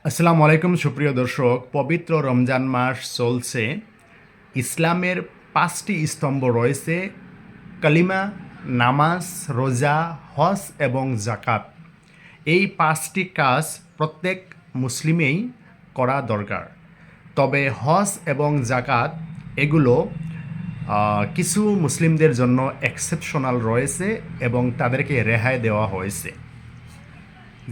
আসসালামু আলাইকুম সুপ্রিয় দর্শক, পবিত্র রমজান মাস চলছে। ইসলামের ৫টি স্তম্ভ রয়েছে: কালিমা, নামাজ, রোজা, হজ এবং জাকাত। এই ৫টি কাজ প্রত্যেক মুসলিমেই করা দরকার। তবে হজ এবং জাকাত এগুলো কিছু মুসলিমদের জন্য এক্সেপশনাল রয়েছে এবং তাদেরকে রেহাই দেওয়া হয়েছে।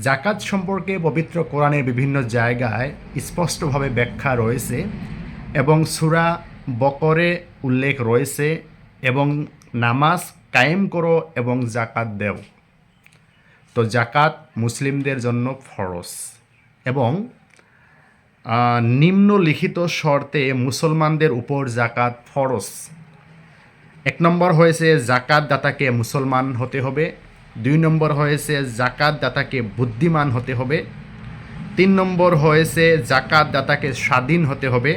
জাকাত সম্পর্কে পবিত্র কোরআনের বিভিন্ন জায়গায় স্পষ্টভাবে ব্যাখ্যা রয়েছে এবং সূরা বকরে উল্লেখ রয়েছে এবং নামাজ কায়েম করো এবং জাকাত দেও। তো জাকাত মুসলিমদের জন্য ফরজ এবং নিম্নলিখিত শর্তে মুসলমানদের উপর জাকাত ফরজ। ১ নম্বর হয়েছে জাকাত দাতাকে মুসলমান হতে হবে। ২ নম্বর হয়েছে জাকাত দাতাকে বুদ্ধিমান হতে হবে। ৩ নম্বর হয়েছে জাকাত দাতাকে স্বাধীন হতে হবে।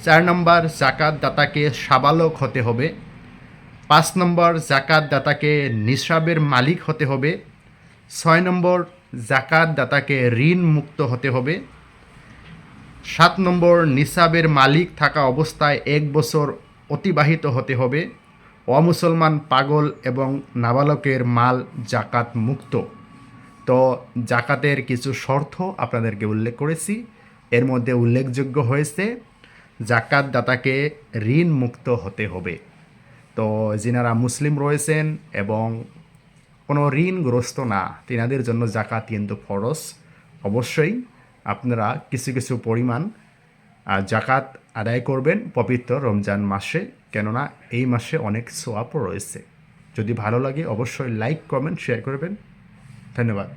৪ নম্বর জাকাত দাতাকে সাবালক হতে হবে। ৫ নম্বর জাকাত দাতাকে নিসাবের মালিক হতে হবে। ৬ নম্বর জাকাত দাতাকে ঋণ মুক্ত হতে হবে। ৭ নম্বর নিসাবের মালিক থাকা অবস্থায় ১ বছর অতিবাহিত হতে হবে। অমুসলমান পাগল এবং নাবালকের মাল জাকাত মুক্ত। তো জাকাতের কিছু শর্ত আপনাদেরকে উল্লেখ করেছি। এর মধ্যে উল্লেখযোগ্য হয়েছে জাকাত দাতাকে ঋণ মুক্ত হতে হবে। তো যিনারা মুসলিম রয়েছেন এবং কোনো ঋণগ্রস্ত না, তিনাদের জন্য জাকাত কিন্তু ফরজ। অবশ্যই আপনারা কিছু কিছু পরিমাণ জাকাত আদায় করবেন পবিত্র রমজান মাসে, কেননা এই মাসে অনেক সোয়াবও রয়েছে। যদি ভালো লাগে অবশ্যই লাইক, কমেন্ট, শেয়ার করবেন। ধন্যবাদ।